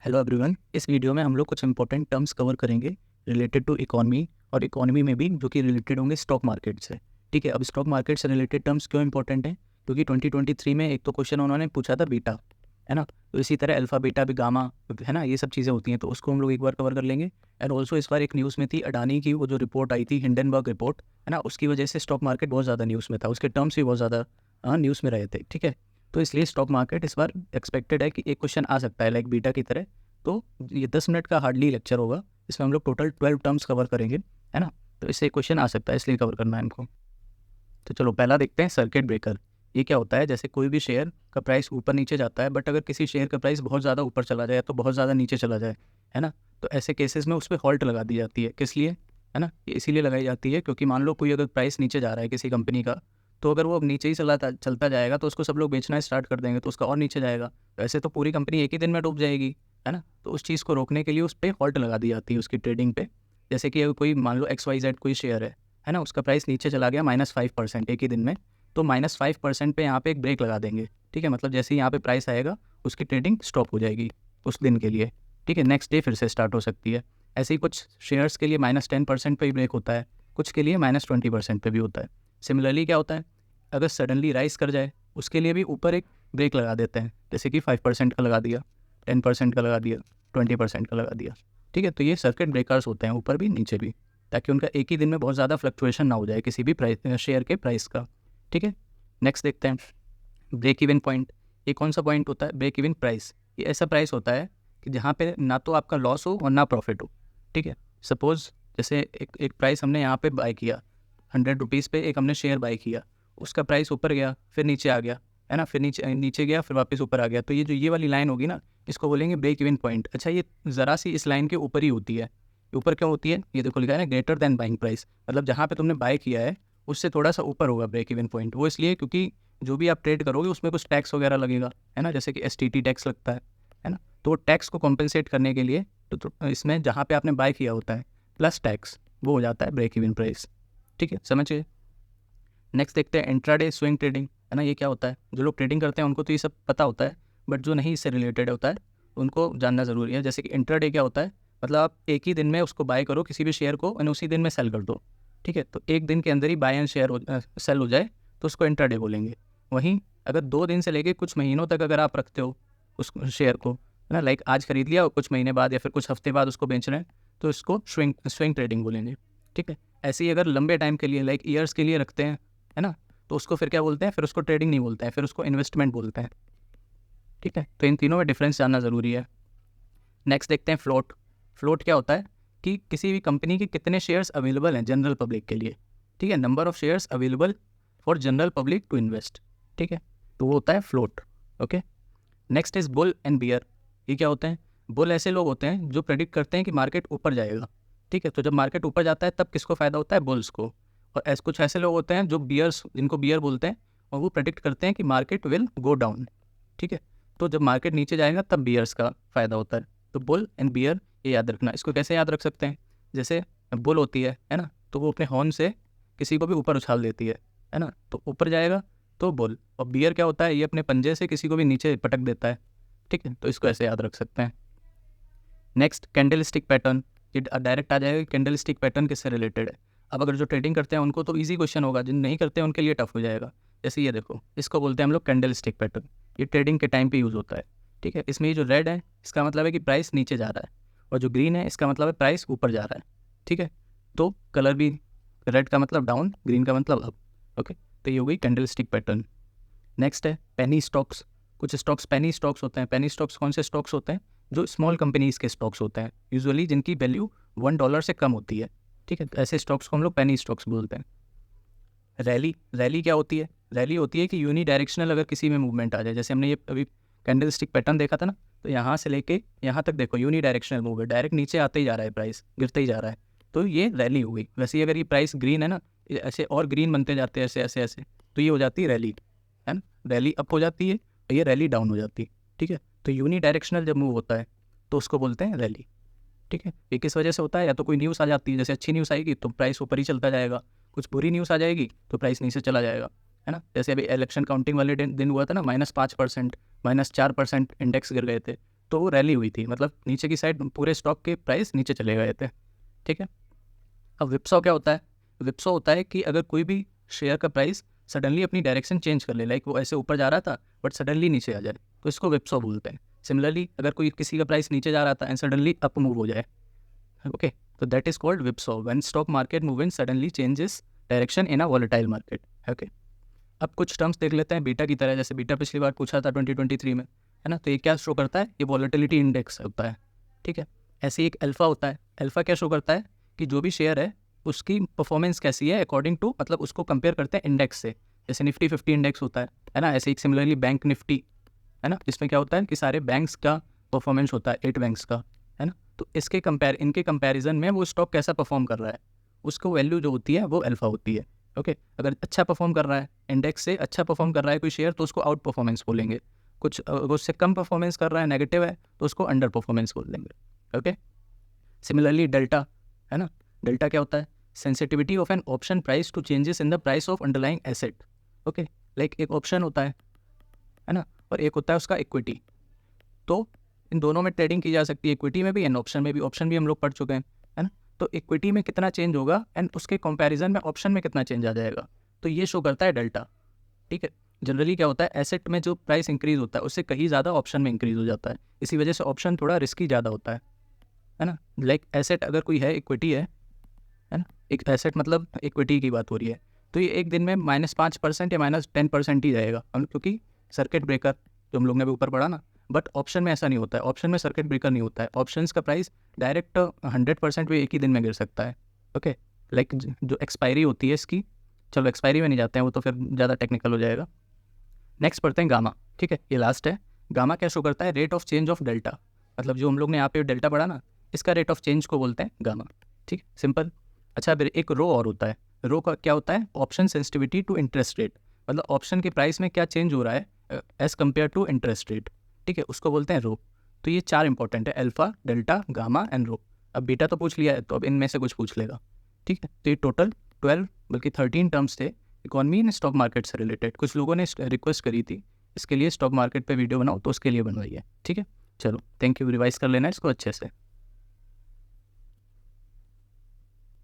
Hello everyone. इस video में हम लोग कुछ इंपॉर्टेंट टर्म्स कवर करेंगे रिलेटेड टू इकोनॉमी, और इकोनॉमी में भी जो कि रिलेटेड होंगे स्टॉक मार्केट से। ठीक है, अब स्टॉक मार्केट से रिलेटेड टर्म्स क्यों इंपॉर्टेंट हैं? क्योंकि 2023 में एक तो क्वेश्चन उन्होंने पूछा था बीटा, है ना। तो इसी तरह अल्फा बीटा भी गामा, है ना, ये सब चीज़ें होती हैं, तो उसको हम लोग एक बार कवर कर लेंगे। एंड ऑल्सो इस बार एक न्यूज़ में थी अडानी की, वो जो रिपोर्ट आई थी हिंडनबर्ग रिपोर्ट, है ना, उसकी वजह से स्टॉक मार्केट बहुत ज़्यादा न्यूज़ में था, उसके टर्म्स भी बहुत ज़्यादा न्यूज़ में रहे थे। ठीक है, तो इसलिए स्टॉक मार्केट इस बार एक्सपेक्टेड है कि एक क्वेश्चन आ सकता है लाइक बीटा की तरह। तो ये 10 मिनट का हार्डली लेक्चर होगा, इसमें हम लोग टोटल 12 टर्म्स कवर करेंगे, है ना। तो इससे क्वेश्चन आ सकता है, इसलिए कवर करना है हमको। तो चलो पहला देखते हैं सर्किट ब्रेकर। ये क्या होता है? जैसे कोई भी शेयर का प्राइस ऊपर नीचे जाता है, बट अगर किसी शेयर का प्राइस बहुत ज़्यादा ऊपर चला जाए तो बहुत ज़्यादा नीचे चला जाए, है ना, तो ऐसे केसेस में उस पर हॉल्ट लगा दी जाती है। किस लिए? है ना, ये इसीलिए लगाई जाती है क्योंकि मान लो कोई अगर प्राइस नीचे जा रहा है किसी कंपनी का, तो अगर वो अब नीचे ही चलता जाएगा तो उसको सब लोग बेचना स्टार्ट कर देंगे, तो उसका और नीचे जाएगा, तो ऐसे तो पूरी कंपनी एक ही दिन में डूब जाएगी, है ना। तो उस चीज़ को रोकने के लिए उस पर हॉल्ट लगा दी जाती है उसकी ट्रेडिंग पे। जैसे कि अगर कोई मान लो XYZ कोई शेयर है ना, उसका प्राइस नीचे चला गया -5% एक ही दिन में, तो -5% पे यहाँ पे एक ब्रेक लगा देंगे। ठीक है, मतलब जैसे ही यहाँ पे प्राइस आएगा उसकी ट्रेडिंग स्टॉप हो जाएगी उस दिन के लिए। ठीक है, नेक्स्ट डे फिर से स्टार्ट हो सकती है। ऐसे ही कुछ शेयर्स के लिए -10% पे ही ब्रेक होता है, कुछ के लिए -20% पे भी होता है। सिमिलरली क्या होता है, अगर सडनली राइज कर जाए उसके लिए भी ऊपर एक ब्रेक लगा देते हैं, जैसे कि 5% का लगा दिया, 10% का लगा दिया, 20% का लगा दिया। ठीक है, तो ये सर्किट ब्रेकर्स होते हैं ऊपर भी नीचे भी, ताकि उनका एक ही दिन में बहुत ज़्यादा फ्लक्चुएशन ना हो जाए किसी भी प्राइस शेयर के प्राइस का। ठीक है, नेक्स्ट देखते हैं ब्रेक इवन पॉइंट। ये कौन सा पॉइंट होता है? Break even price. ये ऐसा प्राइस होता है कि जहाँ पे ना तो आपका लॉस हो और ना प्रॉफिट हो। ठीक है, सपोज जैसे एक प्राइस हमने यहाँ पे बाय किया 100 रुपीज़ पे, एक हमने शेयर बाय किया, उसका प्राइस ऊपर गया फिर नीचे आ गया, है ना, फिर नीचे गया फिर वापस ऊपर आ गया, तो ये जो ये वाली लाइन होगी ना, इसको बोलेंगे ब्रेक इवन पॉइंट। अच्छा, ये ज़रा सी इस लाइन के ऊपर ही होती है। ऊपर क्यों होती है? ये देखो लिखा है ना, ग्रेटर देन बाइंग प्राइस, मतलब जहाँ पे तुमने बाय किया है उससे थोड़ा सा ऊपर होगा ब्रेक इवन पॉइंट। वो इसलिए क्योंकि जो भी आप ट्रेड करोगे उसमें कुछ टैक्स वगैरह लगेगा, है ना, जैसे कि STT टैक्स लगता है ना, तो वो टैक्स को कॉम्पेंसेट करने के लिए तो इसमें जहाँ पे आपने बाय किया होता है प्लस टैक्स, वो हो जाता है ब्रेक इवन प्राइस। ठीक है, समझिए। नेक्स्ट देखते हैं इंट्राडे स्विंग ट्रेडिंग, है ना। ये क्या होता है? जो लोग ट्रेडिंग करते हैं उनको तो ये सब पता होता है, बट जो नहीं इससे रिलेटेड होता है उनको जानना ज़रूरी है। जैसे कि इंट्राडे क्या होता है, मतलब आप एक ही दिन में उसको बाय करो किसी भी शेयर को और उसी दिन में सेल कर दो। ठीक है, तो एक दिन के अंदर ही बाय एंड सेल हो जाए तो उसको इंट्राडे बोलेंगे। वहीं अगर 2 दिन से लेके कुछ महीनों तक अगर आप रखते हो उस शेयर को, है ना, लाइक आज खरीद लिया और कुछ महीने बाद या फिर कुछ हफ्ते बाद उसको बेच रहे हैं, तो इसको स्विंग ट्रेडिंग बोलेंगे। ठीक है, ऐसे ही अगर लंबे टाइम के लिए लाइक ईयर्स के लिए रखते हैं, है ना, तो उसको फिर क्या बोलते हैं? फिर उसको ट्रेडिंग नहीं बोलते हैं, फिर उसको इन्वेस्टमेंट बोलते हैं। ठीक है, तो इन तीनों में डिफरेंस जानना ज़रूरी है। नेक्स्ट देखते हैं फ्लोट। फ्लोट क्या होता है कि किसी भी कंपनी के कितने शेयर्स अवेलेबल हैं जनरल पब्लिक के लिए। ठीक है, number of shares available for general public to invest. ठीक है, तो वो होता है float. Okay, next is bull and bear. ये क्या होते हैं? बुल ऐसे लोग होते हैं जो प्रेडिक्ट करते हैं कि मार्केट ऊपर जाएगा। ठीक है, तो जब मार्केट ऊपर जाता है तब किसको फ़ायदा होता है? बुल्स को। और ऐसे कुछ ऐसे लोग होते हैं जो बियर्स, जिनको बियर बोलते हैं, और वो प्रेडिक्ट करते हैं कि मार्केट विल गो डाउन। ठीक है, तो जब मार्केट नीचे जाएगा तब बियर्स का फ़ायदा होता है। तो बुल एंड बियर ये याद रखना। इसको कैसे याद रख सकते हैं? जैसे बुल होती है ना, तो वो अपने हॉर्न से किसी को भी ऊपर उछाल देती है ना, तो ऊपर जाएगा तो बुल। और बियर क्या होता है? ये अपने पंजे से किसी को भी नीचे पटक देता है। ठीक है, तो इसको ऐसे याद रख सकते हैं। Next candle stick pattern. ये डायरेक्ट आ जाएगा कैंडल स्टिक पैटर्न किससे रिलेटेड है। अब अगर जो ट्रेडिंग करते हैं उनको तो ईजी क्वेश्चन होगा, जिन नहीं करते हैं उनके लिए टफ हो जाएगा। जैसे ये देखो, इसको बोलते हैं हम लोग कैंडल स्टिक पैटर्न। ये ट्रेडिंग के टाइम पे यूज़ होता है। ठीक है, इसमें ये जो रेड है इसका मतलब है कि प्राइस नीचे जा रहा है, और जो ग्रीन है इसका मतलब है प्राइस ऊपर जा रहा है। ठीक है, तो कलर भी, रेड का मतलब डाउन, ग्रीन का मतलब अप। ओके, तो ये हो गई कैंडल स्टिक पैटर्न। नेक्स्ट है पेनी स्टॉक्स। कुछ स्टॉक्स पेनी स्टॉक्स होते हैं। पेनी स्टॉक्स कौन से स्टॉक्स होते हैं? जो स्मॉल कंपनीज़ के स्टॉक्स होते हैं, यूजुअली जिनकी वैल्यू $1 से कम होती है। ठीक है, तो ऐसे स्टॉक्स को हम लोग पेनी स्टॉक्स बोलते हैं। रैली, रैली क्या होती है? रैली होती है कि यूनी डायरेक्शनल अगर किसी में मूवमेंट आ जाए, जैसे हमने ये अभी कैंडल स्टिक पैटर्न देखा था ना, तो यहाँ से लेके यहाँ तक देखो यूनी डायरेक्शनल मूव है, डायरेक्ट नीचे आते ही जा रहा है, प्राइस गिरते ही जा रहा है, तो ये रैली हो गई। वैसे ही अगर ये प्राइस ग्रीन है ना, ऐसे और ग्रीन बनते जाते हैं ऐसे ऐसे ऐसे, तो ये हो जाती है रैली, है ना। रैली अप हो जाती है और ये रैली डाउन हो जाती है। ठीक है, तो यूनी डायरेक्शनल जब मूव होता है तो उसको बोलते हैं रैली। ठीक है, ये किस वजह से होता है? या तो कोई न्यूज़ आ जाती है, जैसे अच्छी न्यूज़ आएगी तो प्राइस ऊपर ही चलता जाएगा, कुछ बुरी न्यूज़ आ जाएगी तो प्राइस नीचे चला जाएगा, है ना। जैसे अभी इलेक्शन काउंटिंग वाले दिन हुआ था ना, -5%, -4% इंडेक्स गिर गए थे, तो वो रैली हुई थी, मतलब नीचे की साइड पूरे स्टॉक के प्राइस नीचे चले गए थे, ठीक है। अब विप्सॉ क्या होता है? विप्सॉ होता है कि अगर कोई भी शेयर का प्राइस सडनली अपनी डायरेक्शन चेंज कर ले, लाइक वो ऐसे ऊपर जा रहा था बट सडनली नीचे आ जाए, तो इसको विप्सॉ बोलते हैं। सिमिलरली अगर कोई किसी का प्राइस नीचे जा रहा था एंड सडनली अप मूव हो जाए, ओके, तो that is called whipsaw when stock market movement suddenly changes direction in a volatile market, okay. अब कुछ टर्म्स देख लेते हैं बीटा की तरह, जैसे बीटा पिछली बार पूछा था 2023 में, है ना, तो ये क्या शो करता है? ये वॉलेटिलिटी इंडेक्स होता है, ठीक है। ऐसे ही एक अल्फा होता है। अल्फा क्या शो करता है कि जो भी शेयर है उसकी परफॉर्मेंस कैसी है अकॉर्डिंग टू, मतलब उसको कंपेयर करते हैं इंडेक्स से, जैसे निफ्टी 50 इंडेक्स होता है ना, ऐसे एक सिमिलरली बैंक निफ्टी, है ना, जिसमें क्या होता है कि सारे बैंक्स का परफॉर्मेंस होता है, 8 बैंक्स का, है ना। तो इनके कंपैरिजन में वो स्टॉक कैसा परफॉर्म कर रहा है, उसको वैल्यू जो होती है वो अल्फा होती है, ओके। अगर अच्छा परफॉर्म कर रहा है, इंडेक्स से अच्छा परफॉर्म कर रहा है कोई शेयर, तो उसको आउट परफॉर्मेंस बोलेंगे। कुछ अगर उससे कम परफॉर्मेंस कर रहा है, नेगेटिव है, तो उसको अंडर परफॉर्मेंस बोल देंगे, ओके। सिमिलरली डेल्टा, है ना, डेल्टा क्या होता है? Sensitivity of an option price to changes in the price of underlying asset, okay. Like एक ऑप्शन होता है ना, और एक होता है उसका इक्विटी। तो इन दोनों में ट्रेडिंग की जा सकती है, इक्विटी में भी एंड ऑप्शन में भी। ऑप्शन भी हम लोग पढ़ चुके हैं, है ना। तो इक्विटी में कितना चेंज होगा एंड उसके कंपैरिजन में ऑप्शन में कितना चेंज आ जाएगा, तो ये शो करता है डेल्टा, ठीक है। जनरली क्या होता है, एसेट में जो प्राइस इंक्रीज होता है उससे कहीं ज़्यादा ऑप्शन में इंक्रीज हो जाता है, इसी वजह से ऑप्शन थोड़ा रिस्की ज़्यादा होता है ना। लाइक एसेट अगर कोई है, इक्विटी है ना, एक एसेट मतलब इक्विटी की बात हो रही है, तो ये एक दिन में -5% या -10% ही जाएगा, क्योंकि सर्किट ब्रेकर जो हम लोग ने अभी ऊपर पढ़ा ना। बट ऑप्शन में ऐसा नहीं होता है, ऑप्शन में सर्किट ब्रेकर नहीं होता है, ऑप्शंस का प्राइस डायरेक्ट 100% भी एक ही दिन में गिर सकता है, ओके। लाइक जो एक्सपायरी होती है इसकी, चलो एक्सपायरी में नहीं जाते हैं, वो तो फिर ज़्यादा टेक्निकल हो जाएगा। नेक्स्ट पढ़ते हैं गामा, ठीक है, ये लास्ट है। गामा क्या शो करता है? Rate of change of delta, मतलब जो हम लोग ने यहाँ पे डेल्टा पढ़ा ना, इसका रेट ऑफ चेंज को बोलते हैं गामा, ठीक, सिंपल। अच्छा, फिर एक रो और होता है। रो का क्या होता है? Option sensitivity to interest rate, मतलब ऑप्शन के प्राइस में क्या चेंज हो रहा है as compared to interest rate, ठीक है, उसको बोलते हैं रो। तो ये 4 इंपॉर्टेंट है, अल्फा, डेल्टा, गामा एंड रो। अब बीटा तो पूछ लिया है, तो अब इनमें से कुछ पूछ लेगा, ठीक है। तो ये टोटल 12 बल्कि 13 टर्म्स थे इकॉनमी एंड स्टॉक मार्केट से रिलेटेड। कुछ लोगों ने रिक्वेस्ट करी थी इसके लिए स्टॉक मार्केट पे वीडियो बनाओ, तो उसके लिए बनवाई है, ठीक है। चलो, थैंक यू, रिवाइज कर लेना इसको अच्छे से।